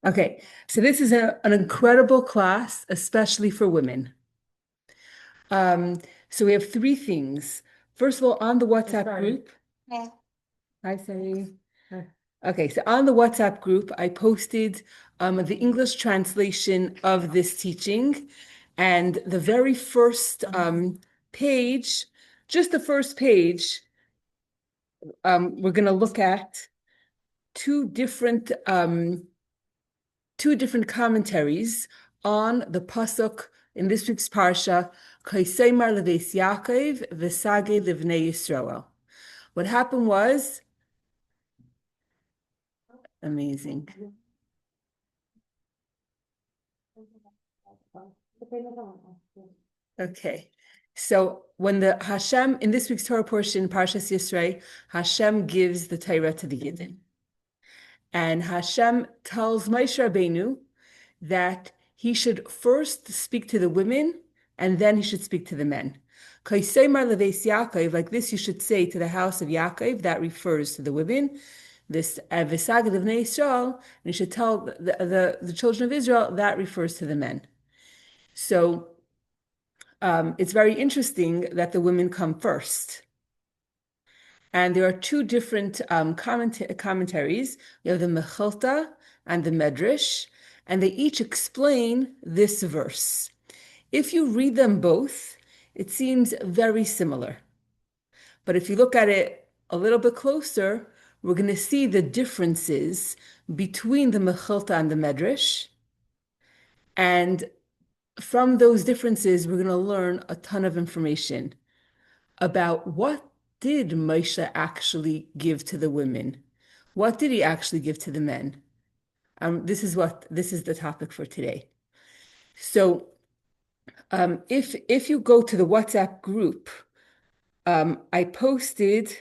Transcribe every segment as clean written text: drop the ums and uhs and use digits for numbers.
Okay, so this is an incredible class, especially for women. So we have three things. First of all, on the WhatsApp group. Yeah. Hi, Sari. Okay, so on the WhatsApp group, I posted the English translation of this teaching, and the very first page, just the first page, we're going to look at two different commentaries on the pasuk in this week's parsha, Kaiseimar leves Yaakov v'sage livnei Yisroel. What happened was amazing. Okay, so when the Hashem in this week's Torah portion, Parshas Yisro, Hashem gives the Torah to the Yidden, and Hashem tells Moshe Rabbeinu that he should first speak to the women and then he should speak to the men. Kaiseimar leves Yaakov, like this you should say to the house of Yaakov, that refers to the women. This V'saged of Bnei Yisrael, and you should tell the children of Israel, that refers to the men. So it's very interesting that the women come first. And there are two different commentaries. We have the Mechilta and the Medrash, and they each explain this verse. If you read them both, it seems very similar. But if you look at it a little bit closer, we're going to see the differences between the Mechilta and the Medrash. And from those differences, we're going to learn a ton of information about what did Moshe actually give to the women? What did he actually give to the men? This is the topic for today. So if you go to the WhatsApp group, I posted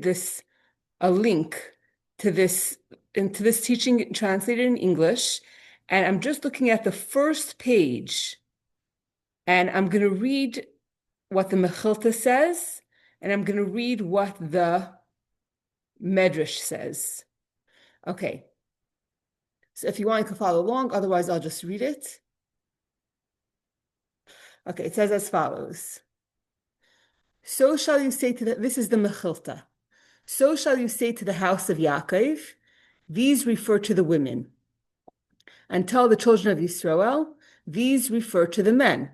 this a link to this teaching translated in English, and I'm just looking at the first page, and I'm going to read what the Mechilta says, and I'm going to read what the Medrash says. Okay. So if you want, you can follow along. Otherwise, I'll just read it. Okay, it says as follows. So shall you say to this is the Mechilta. So shall you say to the house of Yaakov, these refer to the women. And tell the children of Yisroel, these refer to the men.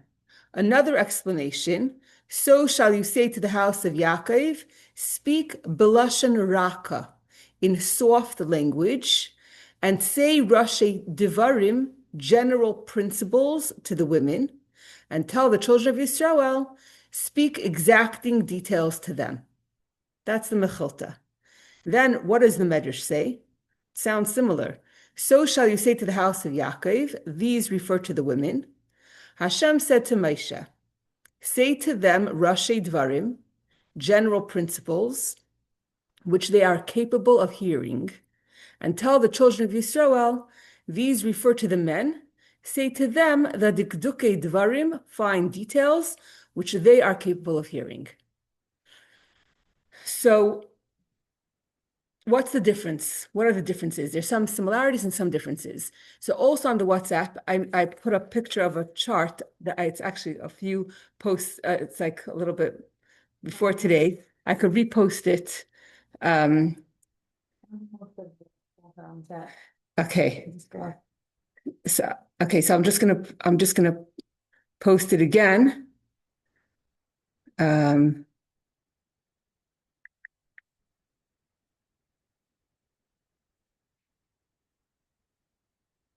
Another explanation, so shall you say to the house of Yaakov, speak Belashon Raka, in soft language, and say Rashi Devarim, general principles, to the women, and tell the children of Yisroel, speak exacting details to them. That's the Mechilta. Then what does the Medrash say? It sounds similar. So shall you say to the house of Yaakov, these refer to the women. Hashem said to Moshe, say to them Rashi Dvarim, general principles, which they are capable of hearing, and tell the children of Yisroel, these refer to the men. Say to them the Dikdukei Dvarim, fine details, which they are capable of hearing. So what's the difference? What are the differences? There's some similarities and some differences. So also on the WhatsApp, I put a picture of a chart that it's actually a few posts. It's like a little bit before today. I could repost it. Okay. So I'm just gonna post it again.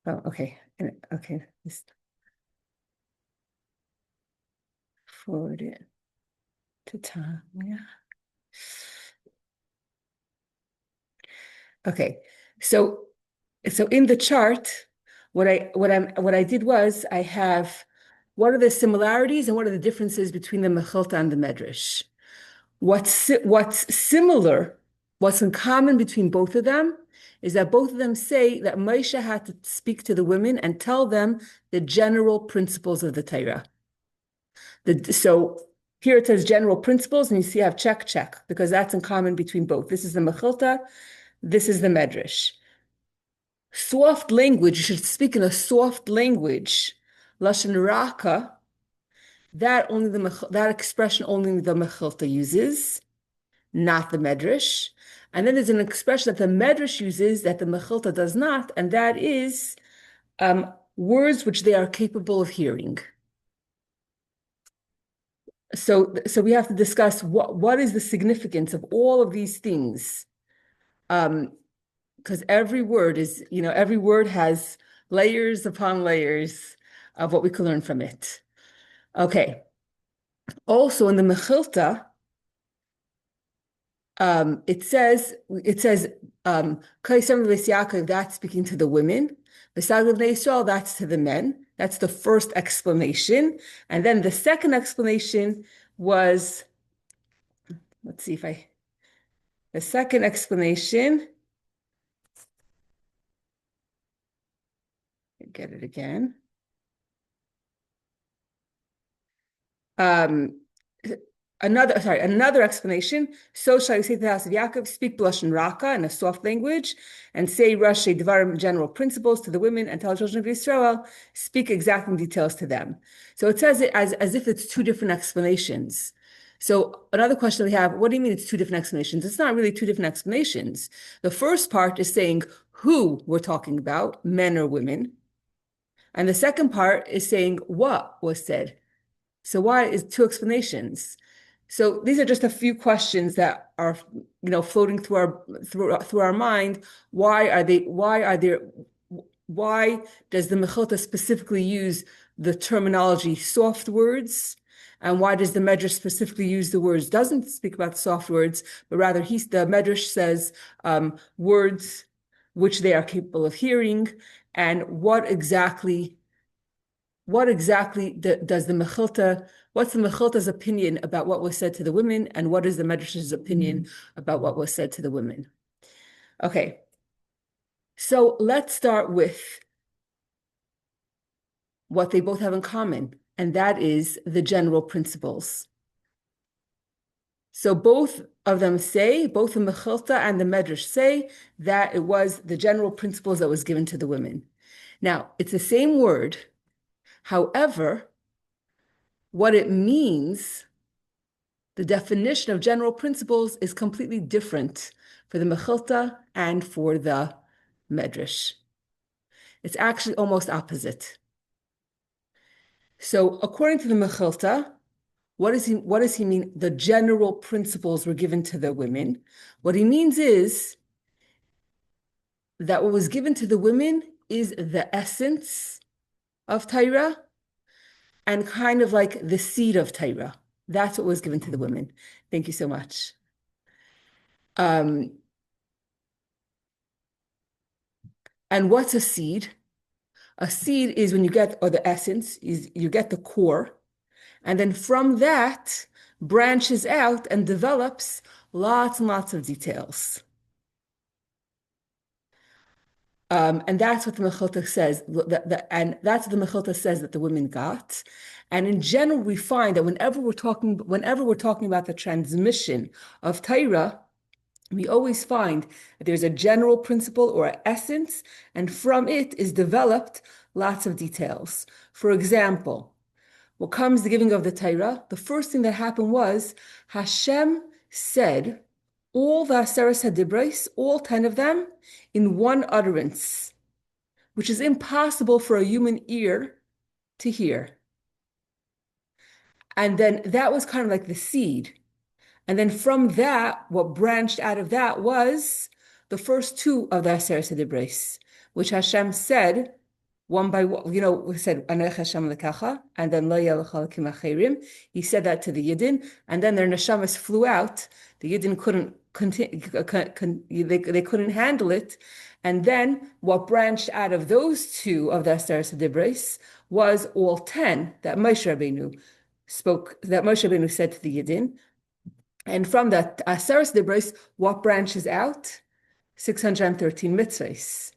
Oh, okay. Okay. Just forward it to Tom. Yeah. Okay. So in the chart, what I did was I have what are the similarities and what are the differences between the Mechilta and the Medrash. What's similar, what's in common between both of them is that both of them say that Moshe had to speak to the women and tell them the general principles of the Torah. So here it says general principles, and you see I have check, check, because that's in common between both. This is the Mechilta, this is the Medrash. Soft language, you should speak in a soft language. Lashon Raka, that expression only the Mechilta uses, not the Medrash. And then there's an expression that the Medrash uses that the Mechilta does not, and that is words which they are capable of hearing. So we have to discuss what is the significance of all of these things. Because every word every word has layers upon layers of what we can learn from it. Okay. Also in the Mechilta, it says Yaakov, that's speaking to the women. V'sagav Yisrael, that's to the men. That's the first explanation. And then the second explanation was, let's see if the second explanation, get it again. Another explanation. So shall you say to the house of Yaakov, speak Lashon Raka in a soft language, and say Rashi Dvarim, general principles to the women, and tell the children of Israel, speak exacting details to them. So it says it as if it's two different explanations. So another question we have, what do you mean it's two different explanations? It's not really two different explanations. The first part is saying who we're talking about, men or women. And the second part is saying what was said. So why is two explanations? So these are just a few questions that are, floating through our mind. Why does the Mechilta specifically use the terminology soft words? And why does the Medrash specifically use the words, doesn't speak about soft words, but rather the Medrash says words which they are capable of hearing, and what exactly does the Mechilta, what's the Mechilta's opinion about what was said to the women, and what is the Medrash's opinion about what was said to the women? Okay, so let's start with what they both have in common, and that is the general principles. So both of them say, both the Mechilta and the Medrash say that it was the general principles that was given to the women. Now, it's the same word. However, what it means, the definition of general principles, is completely different for the Mechilta and for the Medrash. It's actually almost opposite. So according to the Mechilta, what does he mean? The general principles were given to the women. What he means is that what was given to the women is the essence of Torah and kind of like the seed of Torah. That's what was given to the women. Thank you so much. And what's a seed? A seed is when you get, or the essence is you get the core, and then from that branches out and develops lots and lots of details. And that's what the Mechilta says, and that's what the Mechilta says that the women got. And in general, we find that whenever we're talking about the transmission of Torah, we always find that there's a general principle or an essence, and from it is developed lots of details. For example, what comes the giving of the Torah, the first thing that happened was Hashem said all the Aseres HaDibros, all 10 of them, in one utterance, which is impossible for a human ear to hear. And then that was kind of like the seed. And then from that, what branched out of that was the first two of the Aseres HaDibros, which Hashem said one by one, we said, Anech Hashem lekacha, and then Lo yalecha lakim acherim. He said that to the Yidden, and then their neshamas flew out. The Yidden couldn't continue, they couldn't handle it. And then what branched out of those two of the Aseres HaDibros was all 10 that Moshe Rabbeinu said to the Yidden. And from that Aseres HaDibros, what branches out? 613 mitzvahs.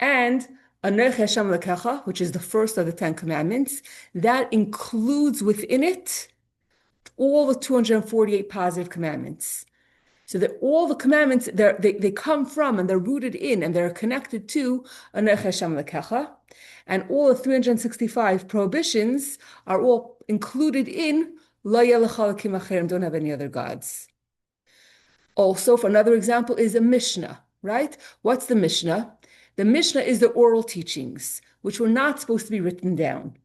And Anochi Hashem Elokecha, which is the first of the Ten Commandments, that includes within it all the 248 positive commandments. So that all the commandments they come from and they're rooted in and they're connected to Anochi Hashem Elokecha, and all the 365 prohibitions are all included in Lo yeh lecha elokim acherim, don't have any other gods. Also, for another example, is a Mishnah, right? What's the Mishnah? The Mishnah is the oral teachings, which were not supposed to be written down.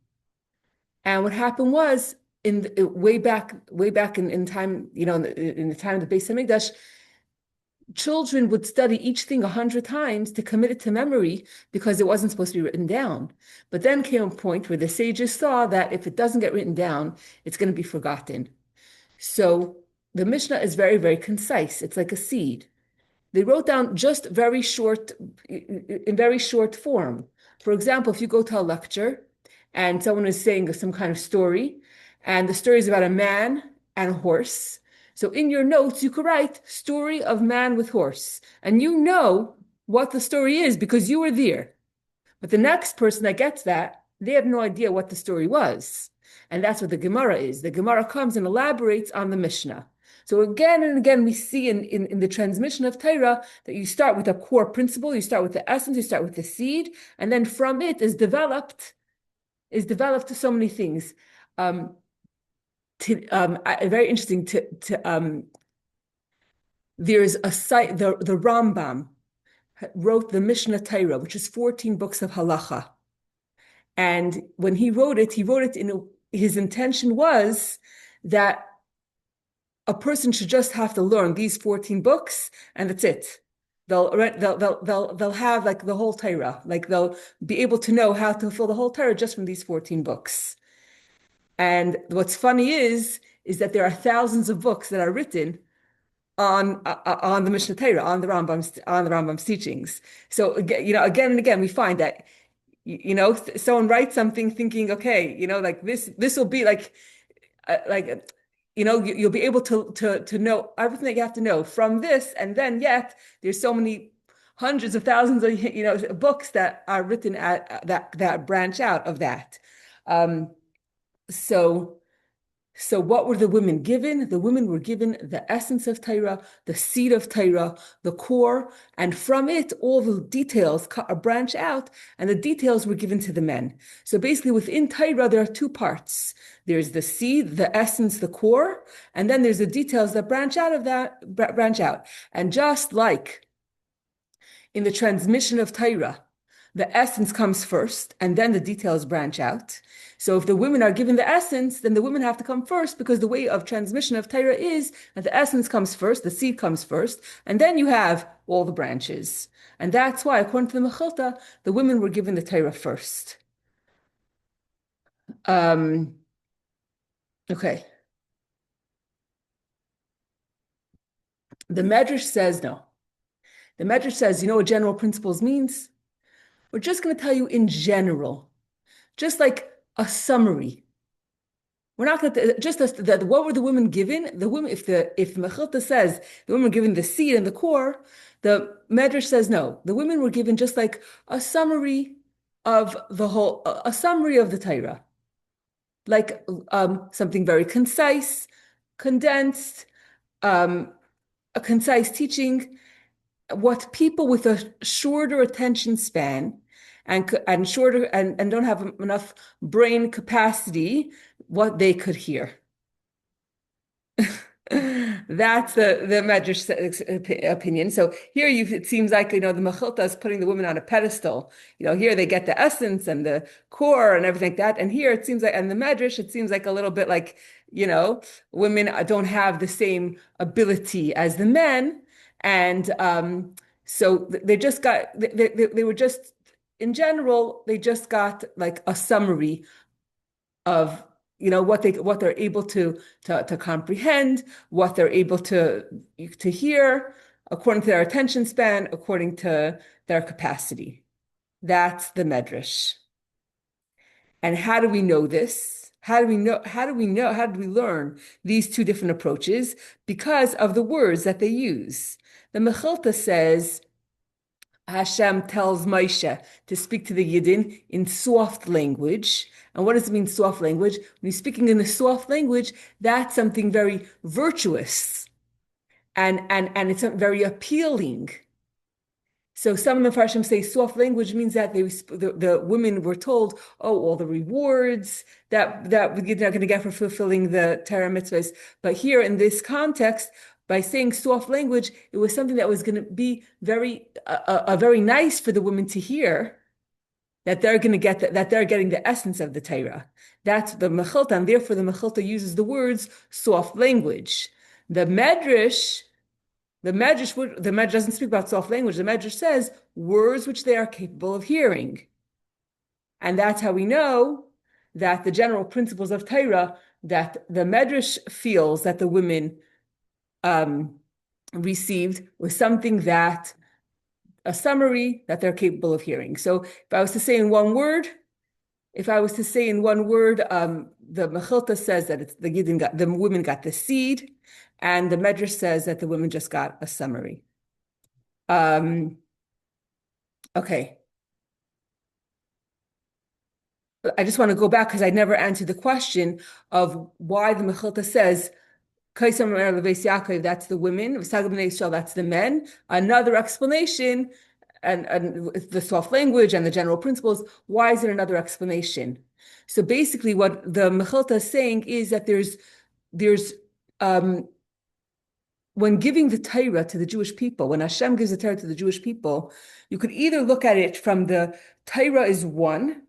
And what happened was, way back in time, in the time of the Beis Hamikdash, children would study each thing 100 times to commit it to memory because it wasn't supposed to be written down. But then came a point where the sages saw that if it doesn't get written down, it's going to be forgotten. So the Mishnah is very, very concise. It's like a seed. They wrote down just in very short form. For example, if you go to a lecture and someone is saying some kind of story, and the story is about a man and a horse. So in your notes, you could write story of man with horse. And you know what the story is because you were there. But the next person that gets that, they have no idea what the story was. And that's what the Gemara is. The Gemara comes and elaborates on the Mishnah. So again and again, we see in the transmission of Torah that you start with a core principle, you start with the essence, you start with the seed, and then from it is developed so many things. Very interesting there's a site, the Rambam wrote the Mishnah Torah, which is 14 books of halacha. And when he wrote it his intention was that a person should just have to learn these 14 books and that's it. They'll have like the whole Torah, like they'll be able to know how to fulfill the whole Torah just from these 14 books. And what's funny is that there are thousands of books that are written on the Mishnah Torah, on the Rambam's teachings. So again and again we find that someone writes something thinking, okay, like this will be you'll be able to know everything that you have to know from this, and then yet there's so many hundreds of thousands of books that are written that branch out of that. So what were the women given? The women were given the essence of Torah, the seed of Torah, the core, and from it, all the details branch out, and the details were given to the men. So basically, within Torah, there are two parts. There's the seed, the essence, the core, and then there's the details that branch out. And just like in the transmission of Torah, the essence comes first, and then the details branch out. So if the women are given the essence, then the women have to come first, because the way of transmission of Torah is that the essence comes first, the seed comes first, and then you have all the branches. And that's why, according to the Mechilta, the women were given the Torah first. Okay. The Medrash says no. The Medrash says, you know what general principles means? We're just going to tell you in general, just like a summary. We're not going to just that. What were the women given? The women, if Mechilta says the women were given the seed and the core, the Medrash says no. The women were given just like a summary of the whole, a summary of the Torah, like something very concise, condensed, a concise teaching. What people with a shorter attention span and shorter and don't have enough brain capacity, what they could hear. That's the Medrash opinion. So here it seems like the Mechilta is putting the women on a pedestal. Here they get the essence and the core and everything like that. And here it seems like, and the Medrash, it seems like a little bit like, women don't have the same ability as the men. And so they just got they were just in general, they just got like a summary of what they're able to comprehend, what they're able to hear according to their attention span, according to their capacity. That's the Medrash. And how do we know this? How do we learn these two different approaches? Because of the words that they use. The Mechilta says, Hashem tells Moshe to speak to the Yidden in soft language. And what does it mean, soft language? When he's speaking in a soft language, that's something very virtuous and it's very appealing. So some of the Farshim say soft language means that the women were told, oh, all the rewards that you're not going to get for fulfilling the Torah mitzvahs. But here in this context, by saying soft language, it was something that was going to be very nice for the women to hear, that they're going to get that they're getting the essence of the Torah. That's the Mechilta, and therefore the Mechilta uses the words soft language. The Medrash. The Medrash doesn't speak about soft language. The Medrash says words which they are capable of hearing. And that's how we know that the general principles of Torah, that the Medrash feels that the women received was something that, a summary that they're capable of hearing. So if I was to say in one word, the Mechilta says that it's the women got the seed, and the Medrash says that the women just got a summary. Okay. I just want to go back because I never answered the question of why the Mechilta says that's the women, that's the men. Another explanation, and the soft language and the general principles. Why is there another explanation? So basically, what the Mechilta is saying is that there's when giving the Torah to the Jewish people, when Hashem gives the Torah to the Jewish people, you could either look at it from the Torah is one,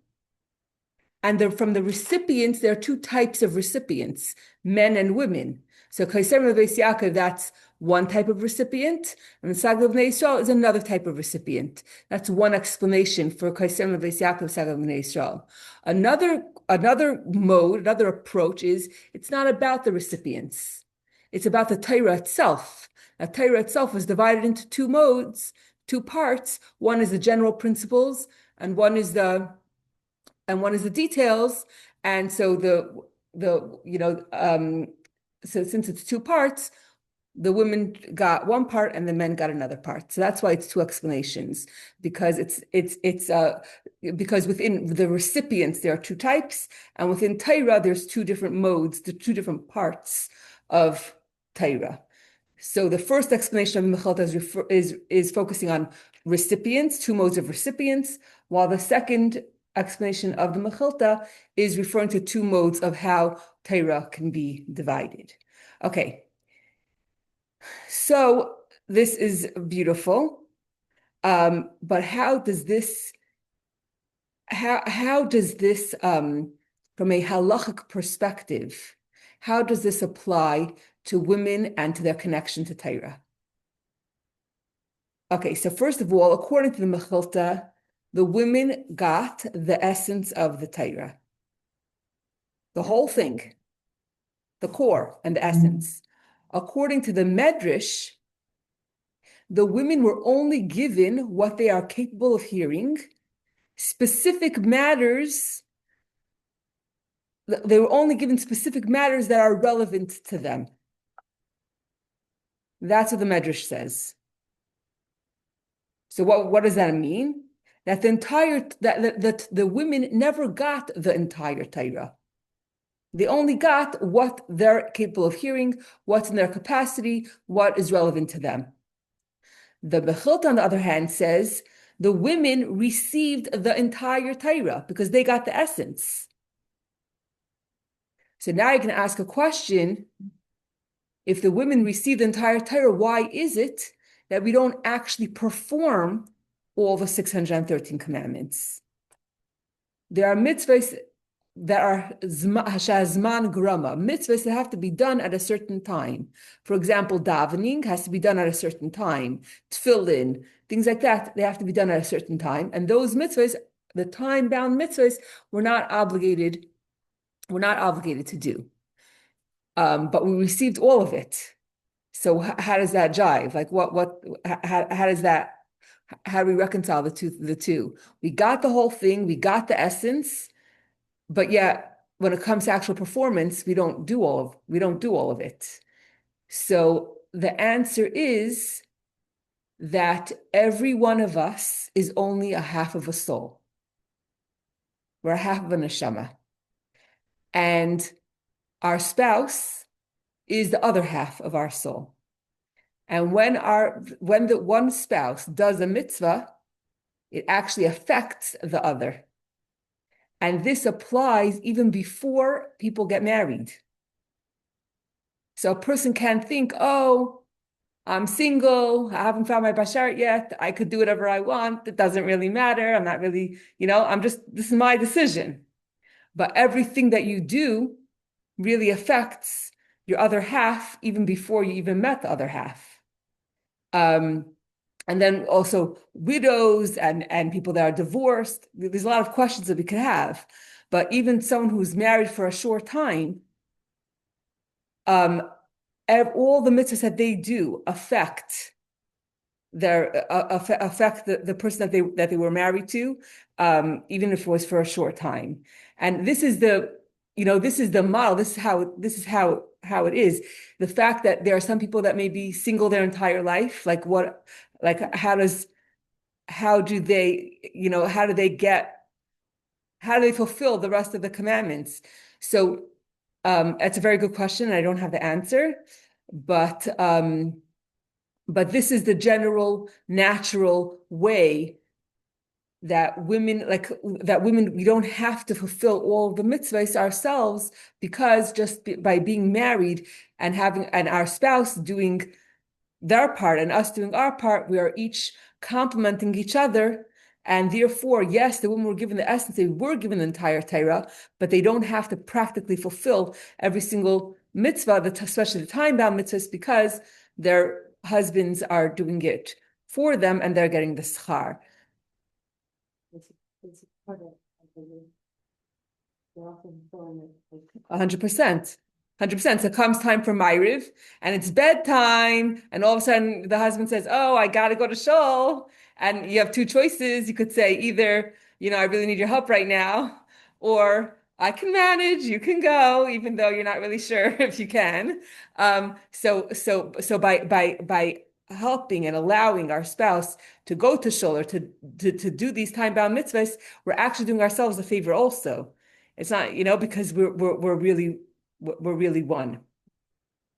and from the recipients, there are two types of recipients, men and women. So Kaiser Beis Yaakov, that's one type of recipient, and the Sagla of Bnei Yisrael is another type of recipient. That's one explanation for Kaiser Beis Yaakov, Sagla of Bnei Yisrael. Another mode, another approach is it's not about the recipients. It's about the Torah itself. The Torah itself is divided into two modes, two parts. One is the general principles, and one is the details. And so so since it's two parts, the women got one part and the men got another part. So that's why it's two explanations, because because within the recipients there are two types, and within Torah there's two different modes, the two different parts of Torah. So the first explanation of Mechilta is focusing on recipients, two modes of recipients, while the second explanation of the Mechilta is referring to two modes of how Torah can be divided. Okay, so this is beautiful, but how does this from a halachic perspective, how does this apply to women and to their connection to Torah? Okay, so first of all, according to the Mechilta, the women got the essence of the Torah, the whole thing, the core and the essence. According to the Medrash, the women were only given what they are capable of hearing, specific matters. They were only given specific matters that are relevant to them. That's what the Medrash says. So what does that mean? That the women never got the entire Torah. They only got what they're capable of hearing, what's in their capacity, what is relevant to them. The Mechilta, on the other hand, says the women received the entire Torah because they got the essence. So now you can ask a question: if the women received the entire Torah, why is it that we don't actually perform all the 613 commandments? There are mitzvahs that are hashazman grama, mitzvahs that have to be done at a certain time. For example, davening has to be done at a certain time. Tefillin, things like that, they have to be done at a certain time. And those mitzvahs, the time-bound mitzvahs, we're not obligated to do. But we received all of it. So how does that jive? Like how do we reconcile the two? We got the whole thing, we got the essence, but yet when it comes to actual performance, we don't do all of it. So the answer is that every one of us is only a half of a soul. We're a half of a neshama. And our spouse is the other half of our soul. And when the one spouse does a mitzvah, it actually affects the other. And this applies even before people get married. So a person can't think, oh, I'm single, I haven't found my bashar yet, I could do whatever I want, it doesn't really matter, I'm not really, this is my decision. But everything that you do really affects your other half even before you even met the other half. And then also widows and people that are divorced. There's a lot of questions that we could have. But even someone who's married for a short time, all the mitzvahs that they do affect the person that they were married to, even if it was for a short time. And this is the model. This is how it is. The fact that there are some people that may be single their entire life, how do they fulfill the rest of the commandments? So it's a very good question. I don't have the answer, but this is the general natural way that women, we don't have to fulfill all the mitzvahs ourselves, because just by being married and our spouse doing their part and us doing our part, we are each complementing each other. And therefore, yes, the women were given the essence, they were given the entire Torah, but they don't have to practically fulfill every single mitzvah, especially the time-bound mitzvahs, because their husbands are doing it for them and they're getting the schar. 100%. 100%. So comes time for Ma'ariv and it's bedtime, and all of a sudden the husband says, oh, I got to go to shul. And you have two choices. You could say either, I really need your help right now, or I can manage, you can go, even though you're not really sure if you can. So by helping and allowing our spouse to go to shul or to do these time-bound mitzvahs, we're actually doing ourselves a favor also. It's not, because we're really one.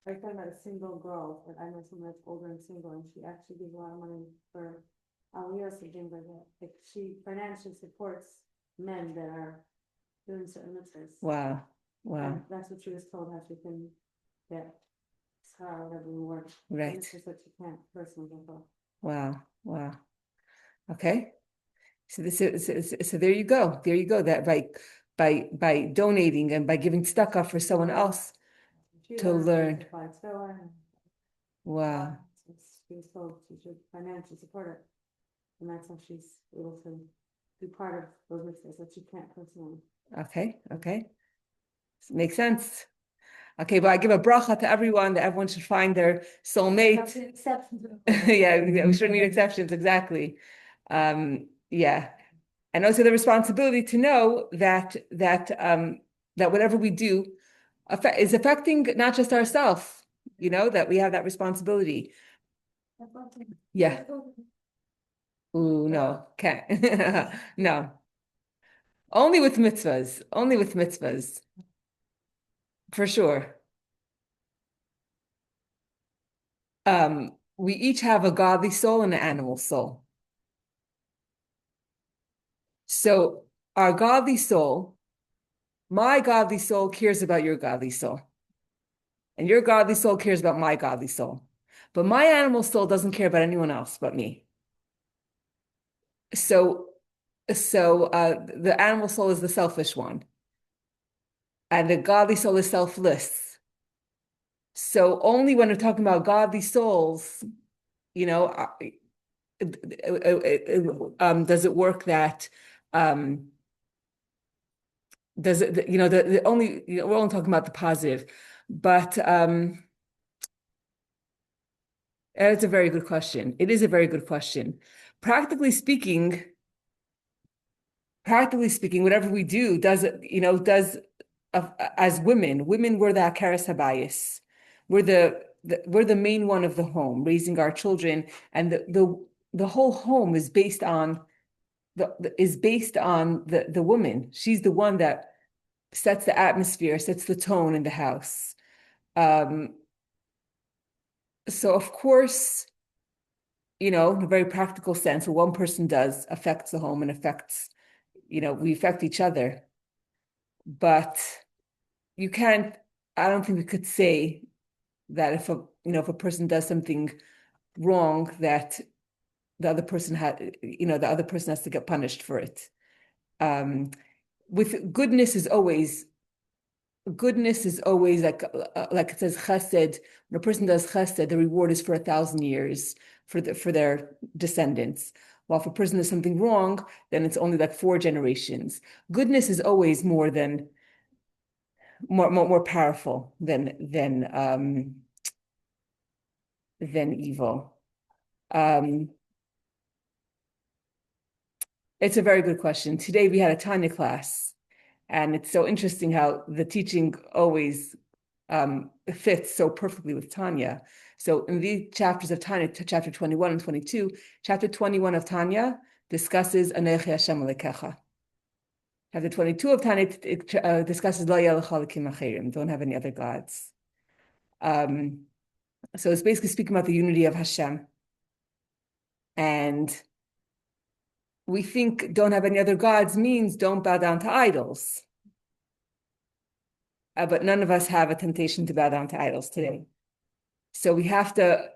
I talking about a single girl, but I know someone that's older and single, and she actually gives a lot of money for aliyahs and things like that. Like, she financially supports men that are doing certain mitzvahs. Wow. And that's what she was told, how she can get schar, whatever the word. Right. It's just that she can't personally fulfill. Wow. Okay. So there you go. There you go. That by donating and by giving tzedakah for someone else to learn. Wow. She was told she should financially support it, and that's how she's able to be part of those mitzvahs that she can't personally. Okay. Makes sense. Okay, but I give a bracha to everyone, that everyone should find their soulmate. Yeah, we sure need exceptions, exactly. Yeah. And also the responsibility to know that whatever we do is affecting not just ourselves, that we have that responsibility. Yeah. Ooh, no, can't. No. Only with mitzvahs. For sure. We each have a godly soul and an animal soul. So our godly soul, my godly soul cares about your godly soul. And your godly soul cares about my godly soul. But my animal soul doesn't care about anyone else but me. So the animal soul is the selfish one. And the godly soul is selfless. So only when we're talking about godly souls, does it work that does it, the only, we're only talking about the positive, but it's a very good question. It is a very good question. Practically speaking, whatever we do, as women, we're the akaras habayis. We're we're the main one of the home, raising our children, and the whole home is based on the woman. She's the one that sets the atmosphere, sets the tone in the house. So of course, in a very practical sense, what one person does affects the home and affects, we affect each other. But you can't, I don't think we could say that if a person does something wrong, that the other person has to get punished for it. With goodness is always like it says chesed. When a person does chesed, the reward is for 1,000 years for their descendants. While if a person does something wrong, then it's only like 4 generations. Goodness is always more powerful than evil. It's a very good question. Today we had a Tanya class, and it's so interesting how the teaching always fits so perfectly with Tanya. So in the chapters of Tanya, chapter 21 and 22, chapter 21 of Tanya discusses Anechi Hashem Alekecha. Chapter 22 of Tanya discusses Lo Yeh Lecha Elokim Acherim, don't have any other gods. So it's basically speaking about the unity of Hashem. And we think don't have any other gods means don't bow down to idols. But none of us have a temptation to bow down to idols today. So we have to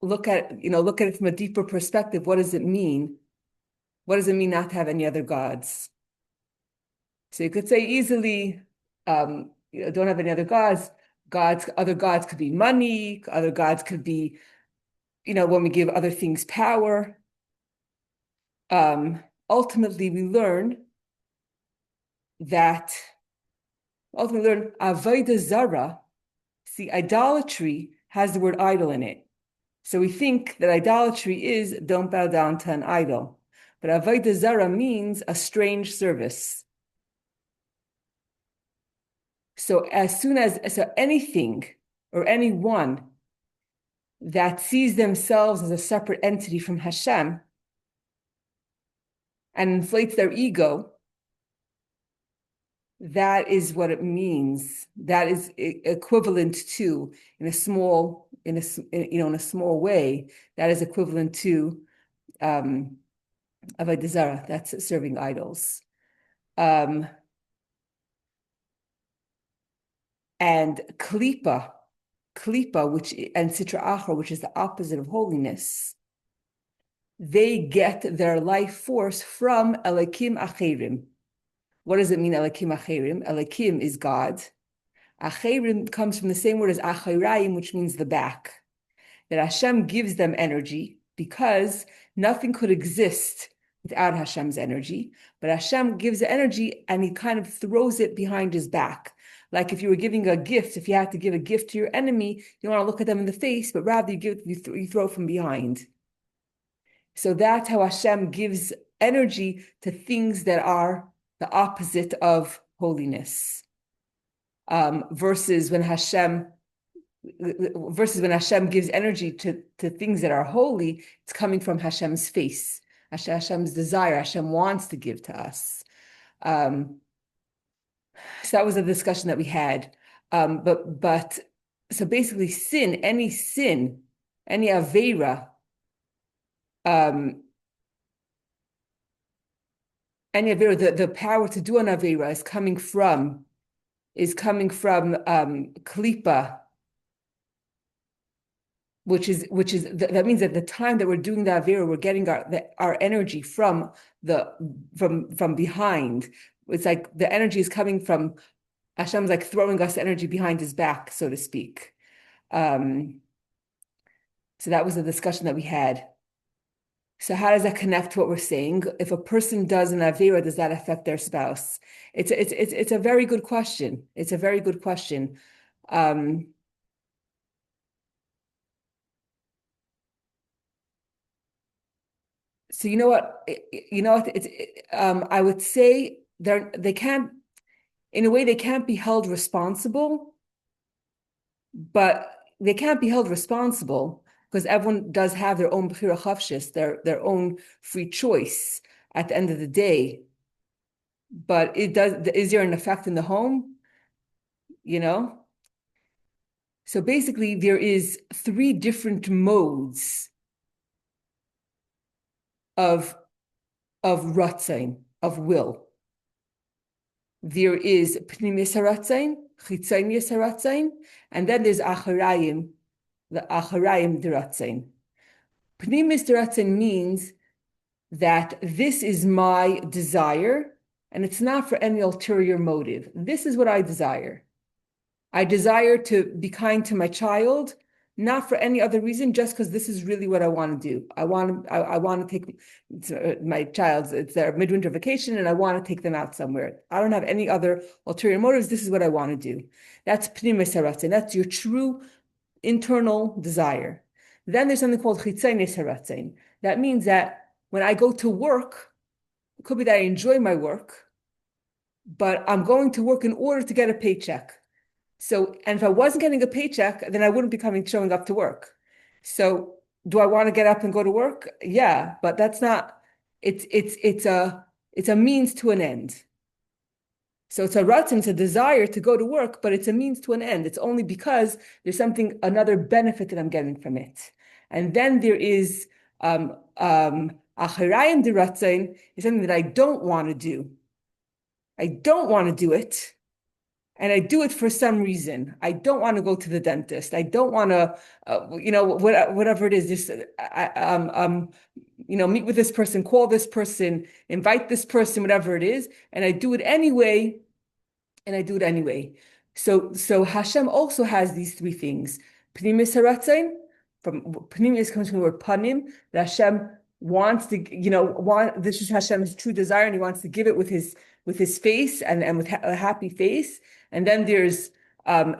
look at it from a deeper perspective. What does it mean? What does it mean not to have any other gods? So you could say easily, don't have any other gods. Other gods could be money. Other gods could be, when we give other things power. Ultimately, we learn avodah zara. See, idolatry has the word idol in it. So we think that idolatry is don't bow down to an idol. But avodah zara means a strange service. So anything or anyone that sees themselves as a separate entity from Hashem and inflates their ego, that is what it means. That is equivalent to, in a small way, that is equivalent to avodah zara. That's serving idols. And klipa, and sitra achra, which is the opposite of holiness, they get their life force from Elokim Acherim. What does it mean, Elokim Acherim? Elokim is God. Acherim comes from the same word as Acherayim, which means the back. That Hashem gives them energy because nothing could exist without Hashem's energy. But Hashem gives the energy and he kind of throws it behind his back. Like if you were giving a gift, if you had to give a gift to your enemy, you don't want to look at them in the face, but rather you throw from behind. So that's how Hashem gives energy to things that are the opposite of holiness. Versus when Hashem gives energy to things that are holy, it's coming from Hashem's face, Hashem's desire. Hashem wants to give to us. So that was a discussion that we had. But so basically any Aveira, the power to do an Aveira is coming from Klipa, which is that means that the time that we're doing the Avera, we're getting our energy from behind. It's like the energy is coming from Hashem's like throwing us energy behind his back, so to speak. So that was the discussion that we had. So how does that connect to what we're saying? If a person does an Avera, does that affect their spouse? It's a very good question. It's a very good question. So you know what? I would say they can't, in a way, they can't be held responsible but they can't be held responsible because everyone does have their own bechira chafshis, their own free choice at the end of the day. But is there an effect in the home? You know? So basically, there is three different modes of ratzain, of will. There is pnimis haratzain, chitzonius haratzain, and then there's acharayim, the acharayim deratzain. Pnimis deratzain means that this is my desire, and it's not for any ulterior motive. This is what I desire. I desire to be kind to my child, not for any other reason, just because this is really what I want to do. I want to take my child's, it's their midwinter vacation, and I want to take them out somewhere. I don't have any other ulterior motives. This is what I want to do. That's pnimis haratzin. That's your true internal desire. Then there's something called chitzonis haratzin. That means that when I go to work, it could be that I enjoy my work, but I'm going to work in order to get a paycheck. So, and if I wasn't getting a paycheck, then I wouldn't be showing up to work. So, do I want to get up and go to work? Yeah, but that's not. It's a means to an end. So it's a ratzon, it's a desire to go to work, but it's a means to an end. It's only because there's another benefit that I'm getting from it. And then there is acharayim deratzon is something that I don't want to do. I don't want to do it. And I do it for some reason. I don't want to go to the dentist. I don't want to, whatever it is, just, meet with this person, call this person, invite this person, whatever it is. And I do it anyway. And I do it anyway. So Hashem also has these three things. Pnimis haratzain, from pnimis comes from the word panim, that Hashem wants to, this is Hashem's true desire, and he wants to give it with his face and with a happy face. And then there's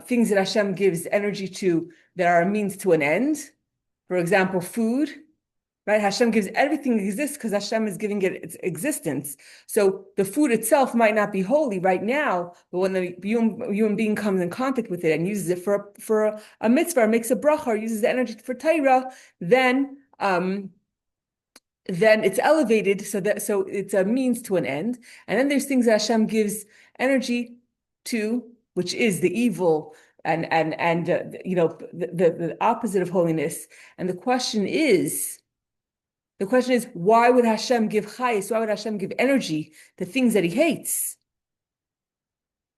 things that Hashem gives energy to that are a means to an end. For example, food, right? Hashem gives everything exists because Hashem is giving it its existence. So the food itself might not be holy right now, but when the human being comes in contact with it and uses it for a mitzvah, or makes a bracha, or uses the energy for Torah, then it's elevated so it's a means to an end. And then there's things that Hashem gives energy to, which is the evil and the opposite of holiness. And the question is, why would Hashem give chayis? Why would Hashem give energy to things that he hates,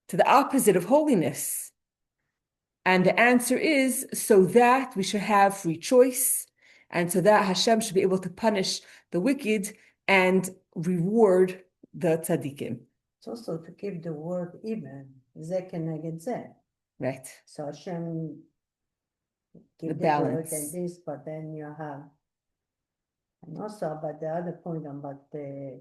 to the opposite of holiness? And the answer is so that we should have free choice, and so that Hashem should be able to punish the wicked and reward the tzaddikim. It's also to keep the world even. Zeh keneged zeh. Right. So Hashem give The the balance. word and this, but then you have, and also about the other point about the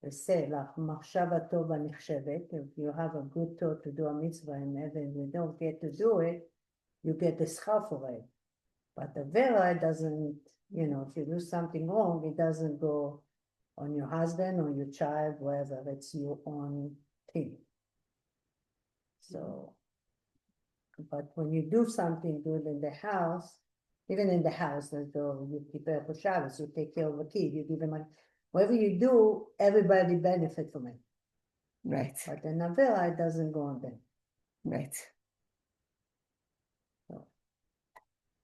selach, machshava tova nichshevet. If you have a good thought to do a mitzvah and then you don't get to do it, you get the schar for it. But the vera doesn't, if you do something wrong, it doesn't go on your husband or your child, wherever, it's your own thing. So, but when you do something good in the house, even in the house, as though you prepare for Shabbos, you take care of a kid, you give them money, whatever you do, everybody benefit from it. Right. But the Navera, it doesn't go on them. Right. So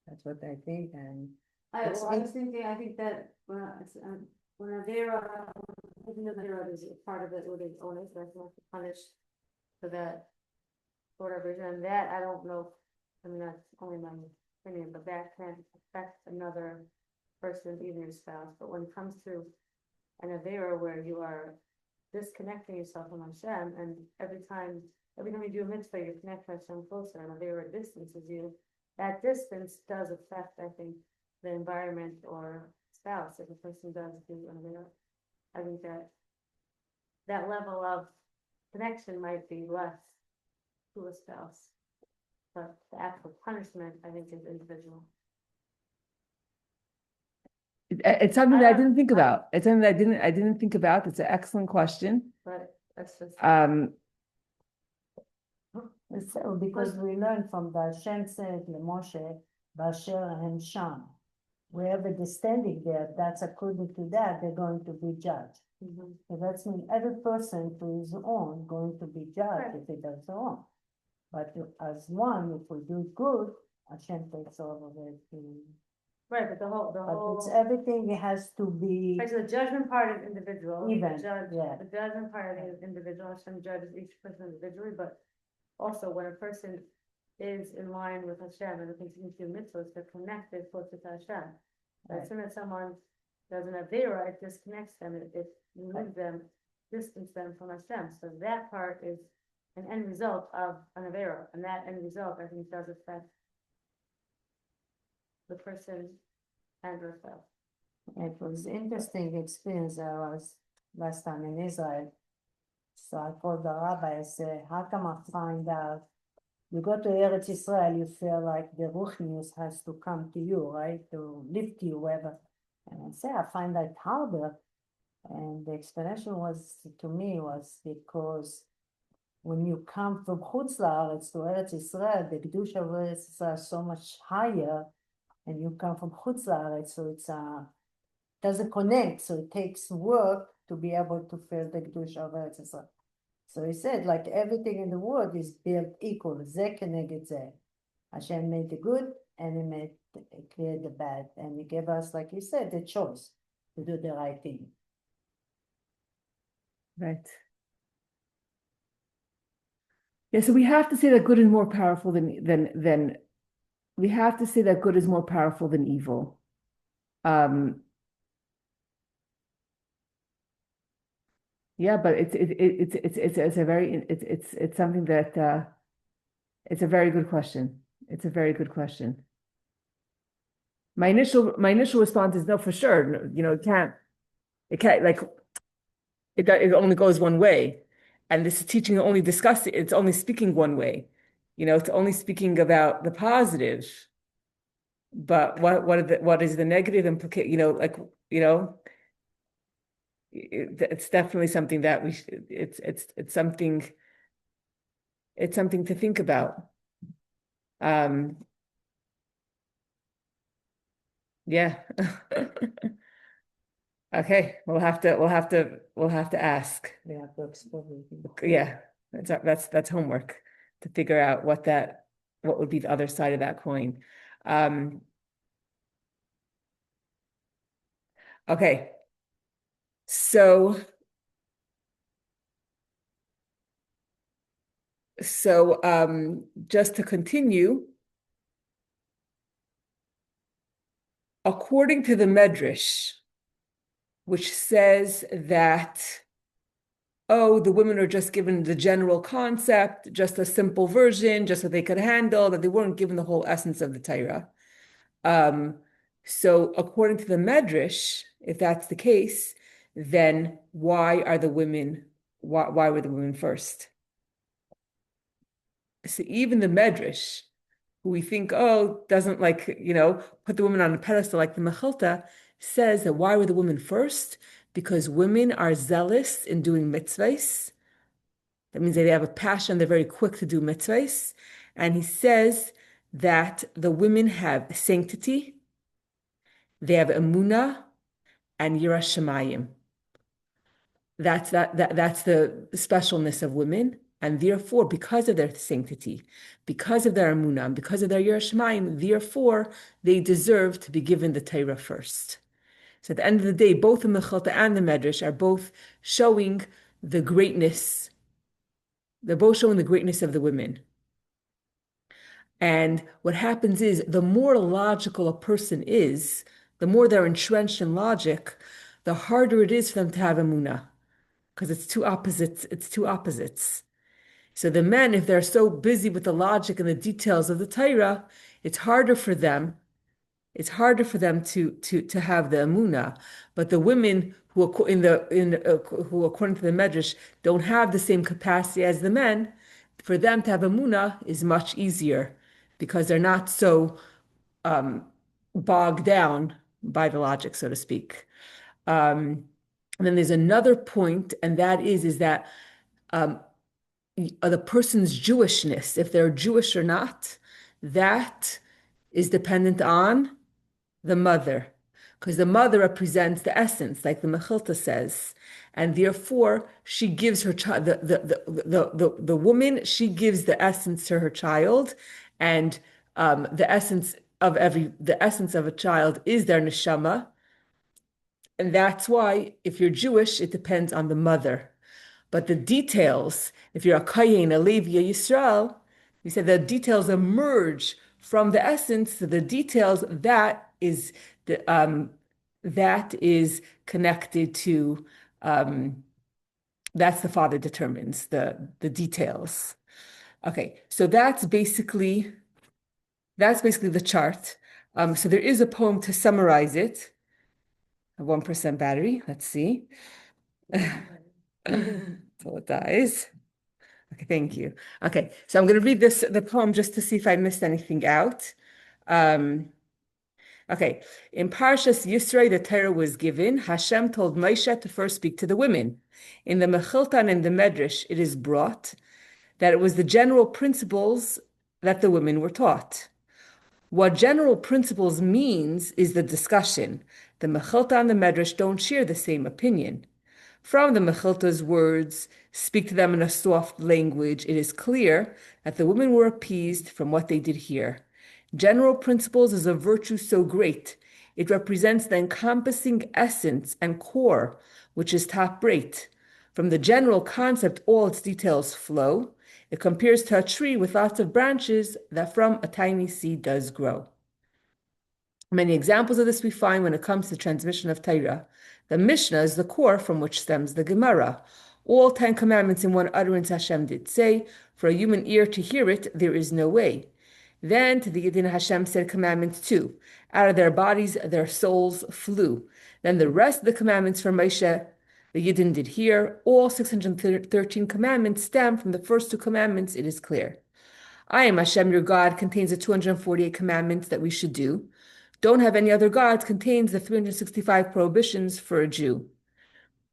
that's what I think. And I think that when Avera, even though Avera is a part of it with its owners, that's not to punish for that, for whatever reason, and that, I don't know, that's only my opinion, but that can affect another person, even your spouse, but when it comes to an Avera where you are disconnecting yourself from Hashem, and every time you do a mitzvah, you connect to Hashem closer, and Avera distances you, that distance does affect, I think, the environment or spouse. If a person does do an Avera, I think that level of connection might be less to a spouse. But the actual punishment, I think, is individual. It's something that I didn't think about. It's something that I didn't think about. It's an excellent question. But that's just. So, because we learned from the Hashem said Moshe, Basher and Sham. Wherever they're standing there, that's according to that, they're going to be judged. Mhm. So that's mean every person to his own going to be judged Right. if he does wrong. But as one, if we do good, Hashem takes over everything. Right, but But it's everything it has to be right, so the judgment part is individual. even, The yeah. judgment part is individual, Hashem judges each person individually, but also when a person is in line with Hashem and continues to do mitzvahs, they're connected closer to Hashem. But Right. as soon as someone does an avera, it disconnects them, it removes them, distance them from Hashem. So that part is an end result of an avera, and that end result, I think, does affect the person and herself. It was interesting experience. I was last time in Israel. So I called the rabbi, I said, how come I find out? You go to Eretz Israel, you feel like the Ruchnius has to come to you, right? To lift you, wherever. And I said, I find that harder. And the explanation was, to me, was because when you come from Chutz La'aretz to Eretz Israel, the Kedusha of Eretz Israel is so much higher, and you come from Chutz La'aretz, so it's doesn't connect, so it takes work to be able to feel the Kedusha of Eretz Israel. So he said, like everything in the world is built equal. Zeh keneged zeh. Hashem made the good and he created the bad. And he gave us, like you said, the choice to do the right thing. Right. Yeah, so we have to say that good is more powerful than we have to say that good is more powerful than evil. Yeah, but it's a very it's something that it's a very good question. It's a very good question. My initial response is no, for sure. You know, it can't like it only goes one way. And this teaching only discussing it's only speaking one way. You know, it's only speaking about the positive. But what is the negative implication? You know, like, you know, it's definitely something that we should, it's something to think about. Yeah. Okay, we'll have to ask. We have to explore it. Yeah, that's homework to figure out what would be the other side of that coin. Okay. So just to continue, according to the Medrash, which says that, oh, the women are just given the general concept, just a simple version, just so they could handle, that they weren't given the whole essence of the Torah. So according to the Medrash, if that's the case, then why were the women first? So even the Medrash, who we think, oh, doesn't like, you know, put the women on a pedestal like the Mechilta, says that why were the women first? Because women are zealous in doing mitzvahs. That means that they have a passion, they're very quick to do mitzvahs. And he says that the women have sanctity, they have emunah, and yiras shamayim. That's the specialness of women. And therefore, because of their sanctity, because of their emunah, and because of their yiras shamayim, therefore, they deserve to be given the Torah first. So at the end of the day, both the Mechilta and the Medrash are both showing the greatness. They're both showing the greatness of the women. And what happens is, the more logical a person is, the more they're entrenched in logic, the harder it is for them to have emunah, because it's two opposites. It's two opposites. So the men, if they're so busy with the logic and the details of the Torah, it's harder for them. It's harder for them to have the emunah. But the women who who according to the Medrash don't have the same capacity as the men, for them to have emunah is much easier because they're not so bogged down by the logic, so to speak. And then there's another point, and that is that the person's Jewishness, if they're Jewish or not, that is dependent on the mother, because the mother represents the essence, like the Mechilta says, and therefore she gives her child, the woman, she gives the essence to her child, and the essence of a child is their neshama, and that's why if you're Jewish, it depends on the mother. But the details, if you're a Kayin, a Levi, a Yisrael, we said the details emerge from the essence. So the details that is connected to that's the father determines the details. Okay, so that's basically the chart. So there is a poem to summarize it. A 1% battery. Let's see. Until it dies. Okay, thank you. Okay, so I'm going to read the poem just to see if I missed anything out. Okay, in Parshas Yisro, the Torah was given. Hashem told Moshe to first speak to the women. In the Mechilta and in the Medrash, it is brought that it was the general principles that the women were taught. What general principles means is the discussion. The Mechilta and the Medrash don't share the same opinion. From the Mechilta's words, speak to them in a soft language, it is clear that the women were appeased from what they did hear. General principles is a virtue so great. It represents the encompassing essence and core, which is top rate. From the general concept, all its details flow. It compares to a tree with lots of branches that from a tiny seed does grow. Many examples of this we find when it comes to transmission of Torah. The Mishnah is the core from which stems the Gemara. All 10 commandments in one utterance Hashem did say. For a human ear to hear it, there is no way. Then to the Yidden Hashem said commandments 2. Out of their bodies, their souls flew. Then the rest of the commandments from Moshe, the Yidden did hear. All 613 commandments stem from the first 2 commandments, it is clear. I am Hashem, your God, contains the 248 commandments that we should do. Don't have any other gods contains the 365 prohibitions for a Jew.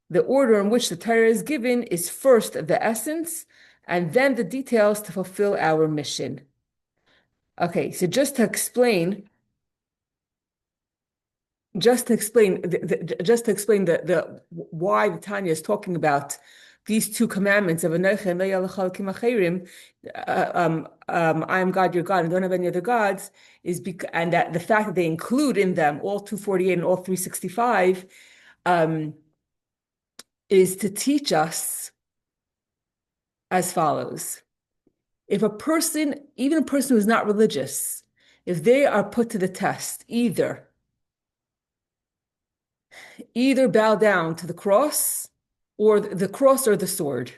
The order in which the Torah is given is first the essence and then the details to fulfill our mission. Okay, so just to explain the why the Tanya is talking about these 2 commandments of Anochi and Lo Yalechal Kimacherim, I am God, your God, and don't have any other gods, and that the fact that they include in them all 248 and all 365 is to teach us as follows. If a person, even a person who is not religious, if they are put to the test, either bow down to the cross or the sword.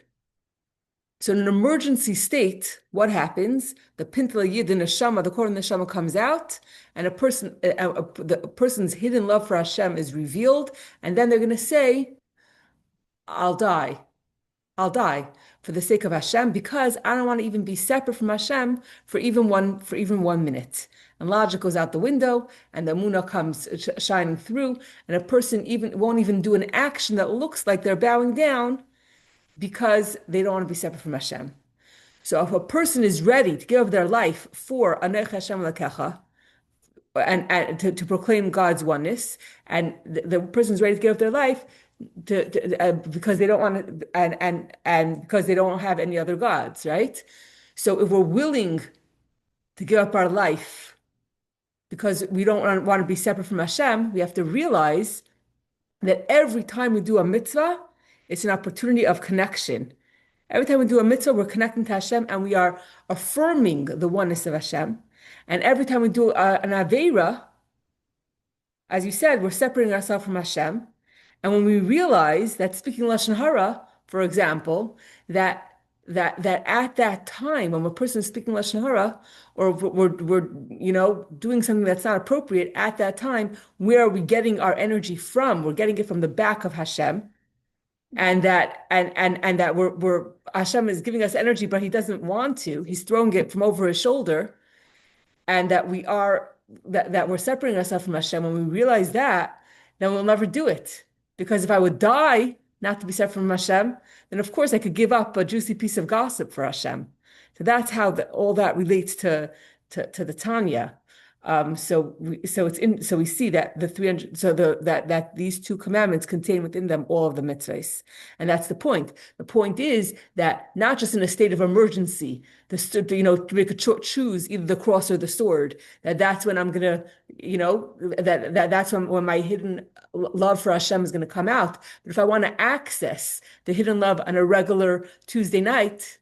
So in an emergency state, what happens? The Pintala Yid, the Neshama, the core of the Neshama comes out, and the person's hidden love for Hashem is revealed, and then they're going to say, I'll die for the sake of Hashem, because I don't want to even be separate from Hashem for even 1 minute. And logic goes out the window, and the Emunah comes shining through, and a person won't even do an action that looks like they're bowing down because they don't want to be separate from Hashem. So if a person is ready to give up their life for Anochi Hashem Elokecha, and to proclaim God's oneness, and the person is ready to give up their life because they don't want to, and because they don't have any other gods, right? So if we're willing to give up our life because we don't want to be separate from Hashem, we have to realize that every time we do a mitzvah, it's an opportunity of connection. Every time we do a mitzvah, we're connecting to Hashem and we are affirming the oneness of Hashem. And every time we do an Aveira, as you said, we're separating ourselves from Hashem. And when we realize that speaking Lashon Hara, for example, that at that time when a person is speaking Lashon Hara, or we're doing something that's not appropriate at that time, where are we getting our energy from? We're getting it from the back of Hashem. And that we're Hashem is giving us energy, but he doesn't want to. He's throwing it from over his shoulder, and that we're separating ourselves from Hashem. When we realize that, then we'll never do it. Because if I would die not to be separate from Hashem, then of course I could give up a juicy piece of gossip for Hashem. So that's how all that relates to the Tanya. So we see that the 300 that these two commandments contain within them all of the mitzvahs, and that's the point. The point is that not just in a state of emergency, to make a choose either the cross or the sword. That's when I'm gonna, that's when my hidden love for Hashem is gonna come out. But if I want to access the hidden love on a regular Tuesday night,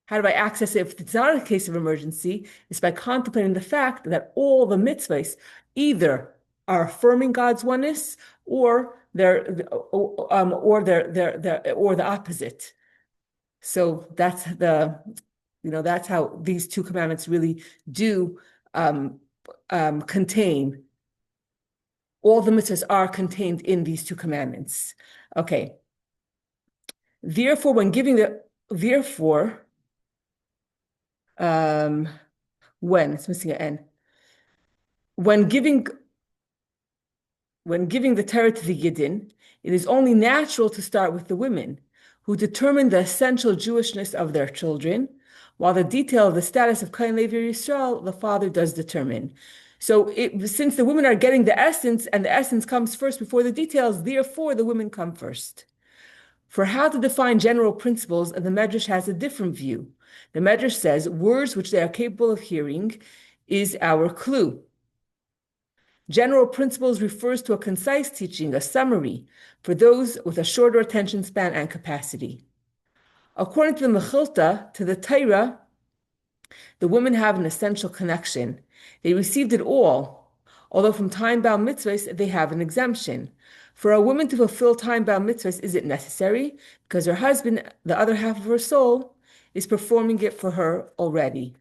how do I access it if it's not a case of emergency? It's by contemplating the fact that all the mitzvahs either are affirming God's oneness or or the opposite. So that's that's how these two commandments really do contain. All the mitzvahs are contained in these two commandments. Okay. Therefore, it's missing an N. When giving the Torah to the Yidden, it is only natural to start with the women, who determine the essential Jewishness of their children, while the detail of the status of Kohen Levi Yisrael, the father does determine. So since the women are getting the essence, and the essence comes first before the details, therefore the women come first. For how to define general principles, the Medrash has a different view. The Medrash says words which they are capable of hearing is our clue. General principles refers to a concise teaching, a summary, for those with a shorter attention span and capacity. According to the Mechilta, to the Torah, the women have an essential connection. They received it all, although from time-bound mitzvahs, they have an exemption. For a woman to fulfill time-bound mitzvahs, is it necessary? Because her husband, the other half of her soul, is performing it for her already.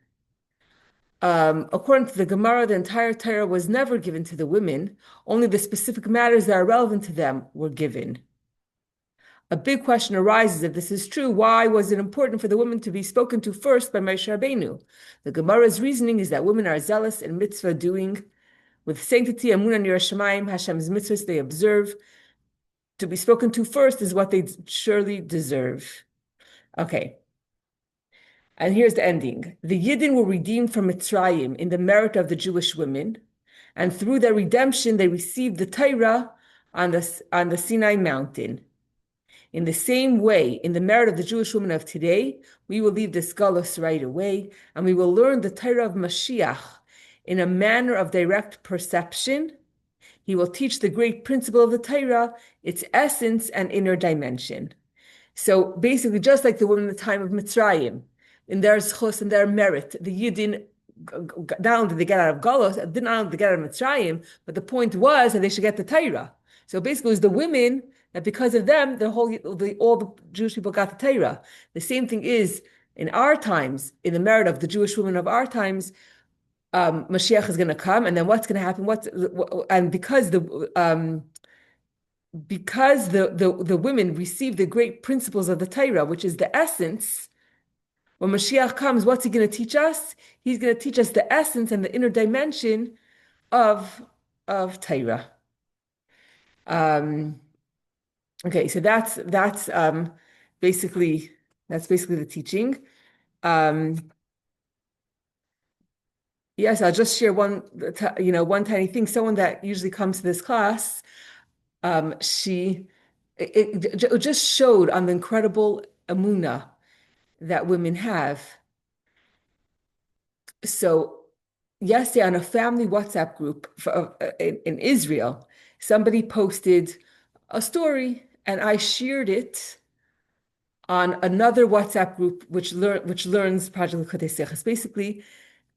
According to the Gemara, the entire Torah was never given to the women. Only the specific matters that are relevant to them were given. A big question arises: if this is true, why was it important for the women to be spoken to first by Moshe Rabbeinu? The Gemara's reasoning is that women are zealous in mitzvah doing, with sanctity, amunah and yiras shamayim, Hashem's mitzvahs they observe. To be spoken to first is what they surely deserve. Okay. And here's the ending. The Yidden were redeemed from Mitzrayim in the merit of the Jewish women, and through their redemption, they received the Torah on the Sinai mountain. In the same way, in the merit of the Jewish women of today, we will leave this galus right away, and we will learn the Torah of Mashiach in a manner of direct perception. He will teach the great principle of the Torah, its essence and inner dimension. So basically, just like the women in the time of Mitzrayim, in their Sichos and their merit, the Yidden, not only did they get out of Galus, didn't only get out of Mitzrayim, but the point was that they should get the Torah. So basically, it was the women that because of them, all the Jewish people got the Torah. The same thing is in our times, in the merit of the Jewish women of our times, Mashiach is going to come, and then what's going to happen? Because the women receive the great principles of the Torah, which is the essence. When Mashiach comes, what's he going to teach us? He's going to teach us the essence and the inner dimension of Torah. Okay, so that's basically the teaching. Yes, I'll just share one tiny thing. Someone that usually comes to this class, it just showed on the incredible emunah that women have. So yesterday on a family WhatsApp group in Israel, somebody posted a story, and I shared it on another WhatsApp group which learns Project Likkutei Sichos. Basically,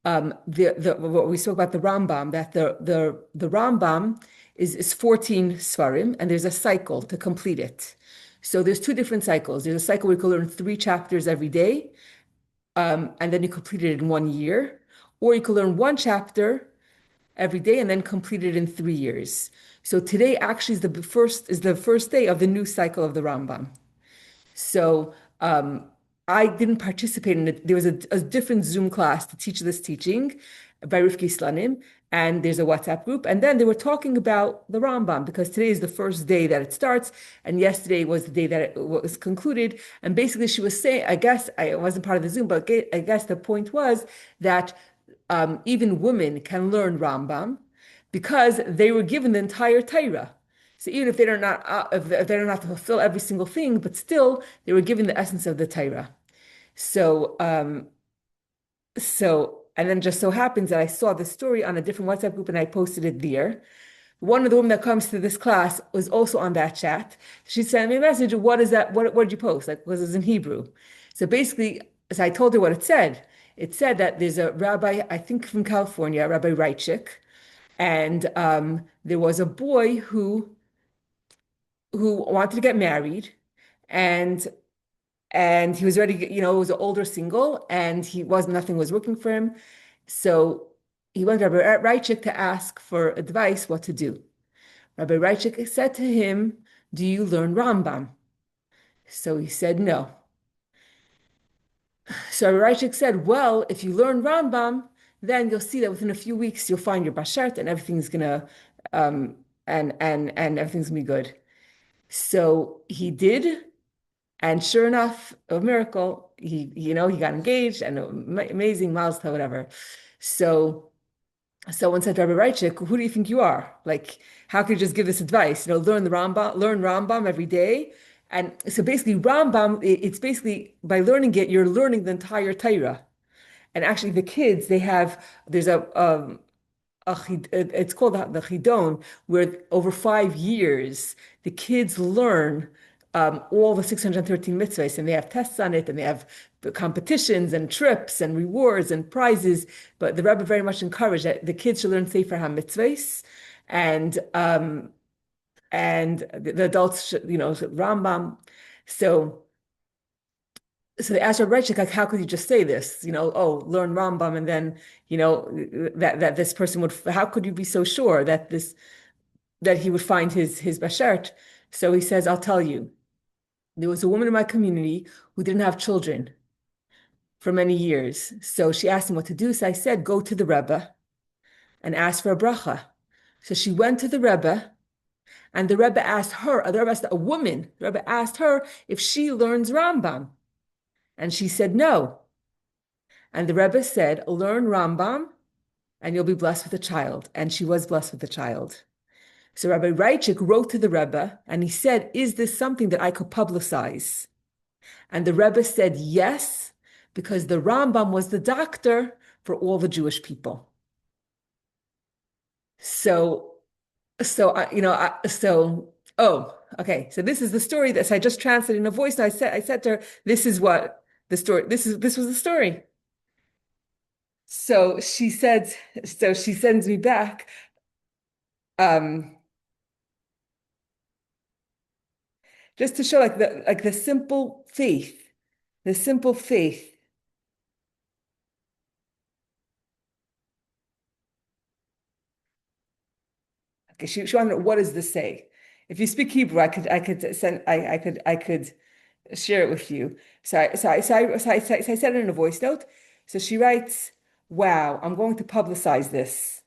what we spoke about the Rambam, that the Rambam is 14 svarim, and there's a cycle to complete it. So there's two different cycles. There's a cycle where you can learn 3 chapters every day, and then you complete it in 1 year, or you can learn 1 chapter every day and then complete it in 3 years. So today actually is the first day of the new cycle of the Rambam. So I didn't participate in it. There was a different Zoom class to teach this teaching by Rivki Slanim, and there's a WhatsApp group. And then they were talking about the Rambam because today is the first day that it starts, and yesterday was the day that it was concluded. And basically, she was saying, I guess I wasn't part of the Zoom, but I guess the point was that even women can learn Rambam because they were given the entire Torah. So even if if they don't have to fulfill every single thing, but still they were given the essence of the Torah. So and then just so happens that I saw the story on a different WhatsApp group and I posted it there. One of the women that comes to this class was also on that chat. She sent me a message. What is that? What did you post? Like, was it in Hebrew? So basically, so I told her what it said. It said that there's a rabbi, I think from California, Rabbi Reichik, and there was a boy who wanted to get married, and and he was already, was an older single, and he was nothing was working for him. So he went to Rabbi Reichik to ask for advice what to do. Rabbi Reichik said to him, "Do you learn Rambam?" So he said no. So Rabbi Reichik said, "Well, if you learn Rambam, then you'll see that within a few weeks you'll find your bashert and everything's gonna and everything's gonna be good." So he did, and sure enough, a miracle, he got engaged and amazing milestone, whatever. So someone said to Rabbi Reichik, "Who do you think you are? Like, how could you just give this advice? Learn Rambam every day." And so basically, Rambam, it's basically by learning it, you're learning the entire Torah. And actually, the kids, there's it's called the Chidon, where over 5 years, the kids learn all the 613 mitzvahs, and they have tests on it, and they have competitions and trips and rewards and prizes. But the Rebbe very much encouraged that the kids should learn Sefer HaMitzvahs, and the adults should, Rambam. So. So they asked Rabbi Reichik, like, how could you just say this? Oh, learn Rambam, and then, that this person would. How could you be so sure that he would find his bashert? So he says, I'll tell you. There was a woman in my community who didn't have children for many years. So she asked him what to do. So I said, go to the Rebbe and ask for a bracha. So she went to the Rebbe, and the Rebbe asked her, the Rebbe asked a woman, the Rebbe asked her if she learns Rambam. And she said no. And the Rebbe said, learn Rambam and you'll be blessed with a child. And she was blessed with a child. So Rabbi Reichik wrote to the Rebbe and he said, is this something that I could publicize? And the Rebbe said yes, because the Rambam was the doctor for all the Jewish people. So, oh, okay. So this is the story that I just translated in a voice. And I said to her, this is what the story, this was the story. So she sends me back, um, just to show the simple faith, the simple faith. Okay, she wanted to know, what does this say? If you speak Hebrew, I could share it with you. So I said it in a voice note. So she writes, wow, I'm going to publicize this.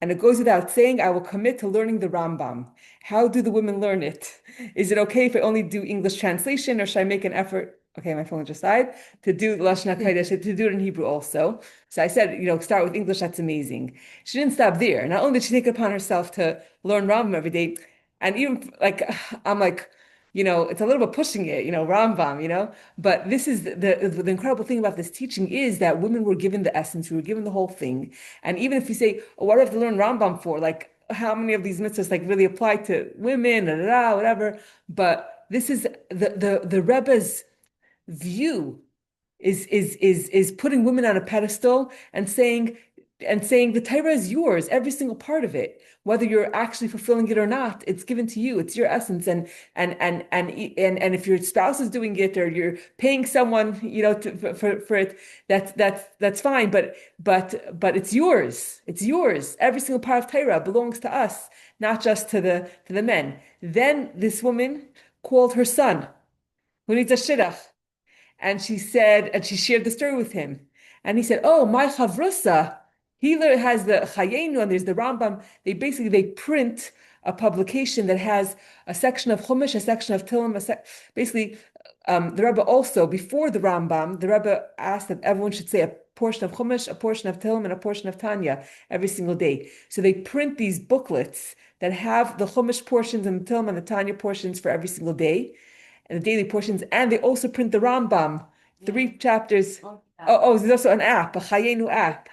And it goes without saying, I will commit to learning the Rambam. How do the women learn it? Is it okay if I only do English translation, or should I make an effort? Okay, my phone just died. To do Lashon HaKodesh, to do it in Hebrew also. So I said, start with English. That's amazing. She didn't stop there. Not only did she take it upon herself to learn Rambam every day, and even like I'm like, it's a little bit pushing it, Rambam, but this is the incredible thing about this teaching is that women were given the essence, we were given the whole thing. And even if you say, oh, what do I have to learn Rambam for? Like, how many of these mitzvahs like really apply to women, whatever. But this is the Rebbe's view is putting women on a pedestal and saying the Torah is yours, every single part of it, whether you're actually fulfilling it or not, it's given to you, it's your essence. And if your spouse is doing it or you're paying someone, for it, that's fine. But it's yours. It's yours. Every single part of Torah belongs to us, not just to the men. Then this woman called her son, who needs a shidduch. And she shared the story with him. And he said, oh, my chavrusa He has the Chayenu and there's the Rambam. They print a publication that has a section of Chumash, a section of Tillim, basically the Rebbe also, before the Rambam, the Rebbe asked that everyone should say a portion of Chumash, a portion of Tillim, and a portion of Tanya every single day. So they print these booklets that have the Chumash portions and the Tillim and the Tanya portions for every single day, and the daily portions, and they also print the Rambam, three chapters. Oh, there's also an app, a Chayenu app.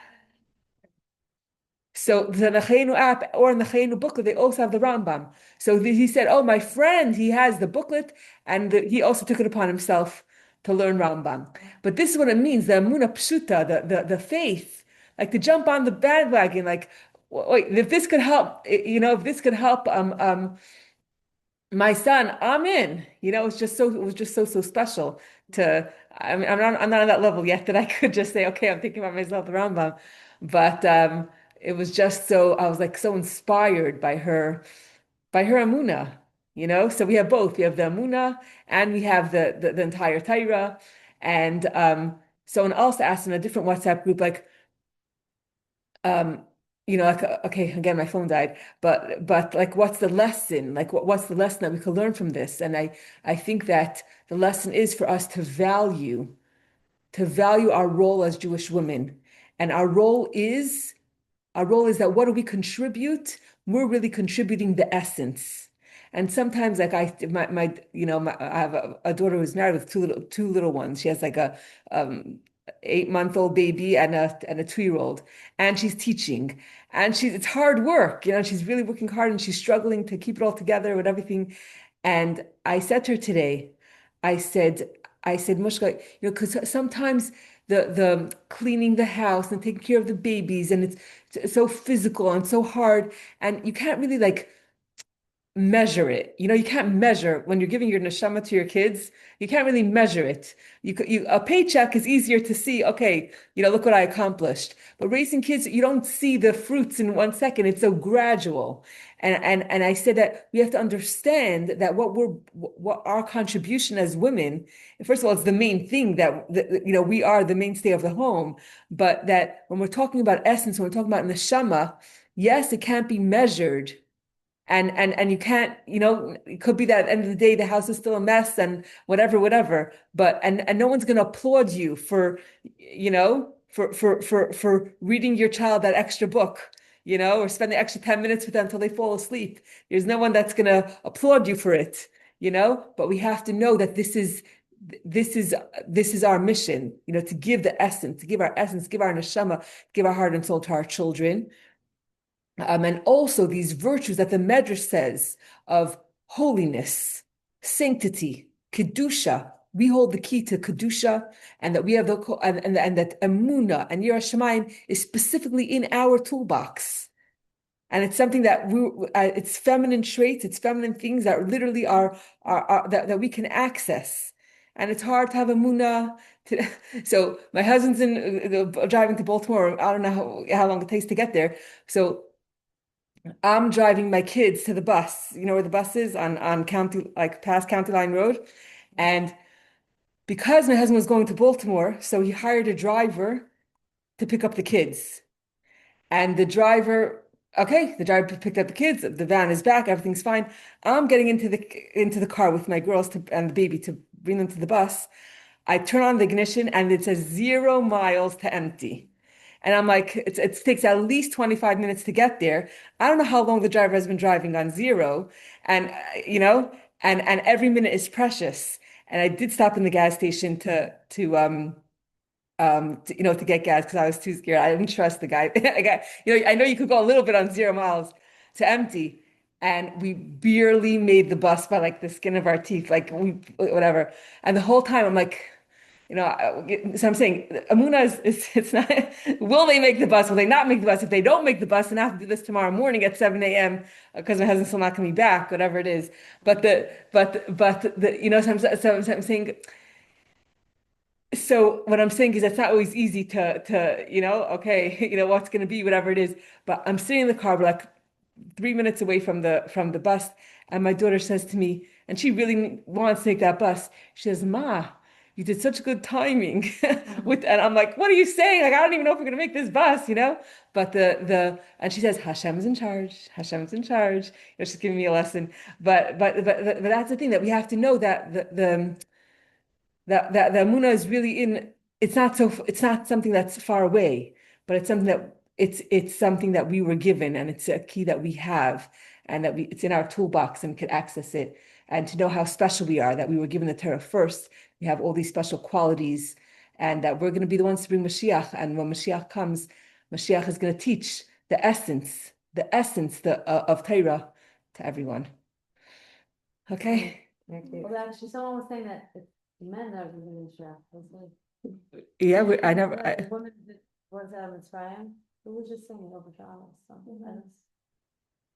So the Nachenu app or in the Nachenu booklet, they also have the Rambam. So he said, "Oh, my friend, he has the booklet, and he also took it upon himself to learn Rambam." But this is what it means: the Amuna Pshuta, the faith, like to jump on the bandwagon. Like, wait, if this could help, if this could help, my son, I'm in. It was just so special to. I mean, I'm not on that level yet that I could just say, okay, I'm thinking about myself, the Rambam, but it was just so. I was like so inspired by her Amuna. So we have both. We have the Amuna and we have the entire Torah, and someone else asked in a different WhatsApp group, like, um, like okay, again, my phone died, but like, what's the lesson? Like, what's the lesson that we could learn from this? And I think that the lesson is for us to value our role as Jewish women, and our role is that what do we contribute? We're really contributing the essence. And sometimes, like I have a daughter who's married with two little ones. She has like a 8-month-old baby and a 2-year old, and she's teaching, and it's hard work. She's really working hard, and she's struggling to keep it all together with everything. And I said to her today, I said, Mushka, because sometimes the cleaning the house and taking care of the babies, and it's so physical and so hard, and you can't really like measure it. You can't measure when you're giving your neshama to your kids. You can't really measure it. A paycheck is easier to see. Okay, look what I accomplished. But raising kids, you don't see the fruits in 1 second. It's so gradual. And I said that we have to understand that what our contribution as women. First of all, it's the main thing that we are the mainstay of the home. But that when we're talking about essence, when we're talking about neshama, yes, it can't be measured. And you can't, it could be that at the end of the day the house is still a mess and whatever. But and no one's gonna applaud you for, for reading your child that extra book, or spend the extra 10 minutes with them until they fall asleep. There's no one that's gonna applaud you for it, but we have to know that this is our mission, to give the essence, to give our essence, give our neshama, give our heart and soul to our children. And also these virtues that the Medrash says of holiness, sanctity, kedusha. We hold the key to kedusha, and that we have and that emuna and yiras shamayim is specifically in our toolbox. And it's something that it's feminine traits, it's feminine things that literally are that we can access. And it's hard to have emuna. So my husband's driving to Baltimore. I don't know how long it takes to get there. So I'm driving my kids to the bus, where the bus is on county, like past County Line Road. And because my husband was going to Baltimore, so he hired a driver to pick up the kids. And the driver picked up the kids, the van is back, everything's fine. I'm getting into the car with my girls and the baby to bring them to the bus. I turn on the ignition and it says 0 miles to empty. And I'm like, it takes at least 25 minutes to get there. I don't know how long the driver has been driving on 0. And, and every minute is precious. And I did stop in the gas station to get gas because I was too scared. I didn't trust the guy. I know you could go a little bit on 0 miles to empty. And we barely made the bus by like the skin of our teeth, like whatever. And the whole time I'm like, so I'm saying Amuna is it's not, will they make the bus? Will they not make the bus? If they don't make the bus, then I have to do this tomorrow morning at 7 a.m. because my husband's still not coming back, whatever it is. So I'm saying, so what I'm saying is that's not always easy okay, what's going to be, whatever it is. But I'm sitting in the car, we're like 3 minutes away from the bus, and my daughter says to me, and she really wants to take that bus. She says, "Ma, you did such good timing with, and I'm like, what are you saying? Like, I don't even know if we're gonna make this bus, you know? But and she says, Hashem is in charge. Hashem is in charge. You know, she's giving me a lesson. But that's the thing that we have to know that that the Amunah is really in, it's not something that's far away, but it's something that it's something that we were given, and it's a key that we have, and that it's in our toolbox and we can access it. And to know how special we are, that we were given the Torah first, we have all these special qualities, and that we're going to be the ones to bring Mashiach. And when Mashiach comes, Mashiach is going to teach the essence of Torah to everyone. Okay? Thank you. Well, actually, someone was saying that it's men that are giving Mashiach. Yeah, I The never. woman that was out of Mitzrayim, who was just saying over Shabbos, something else.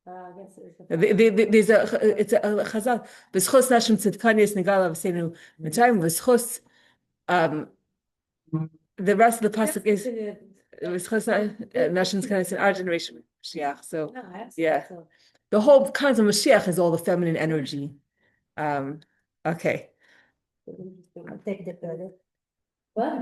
I guess it was There's it's a chazal. V'schos nashim tzedkanias negala v'seinu mitzrayim v'schos. The rest of the pasuk is v'schos nashim tzedkanias in our generation Mashiach. So No, I asked yeah, so. the whole kinds of Mashiach is all the feminine energy. Okay. I'll take the credit. What?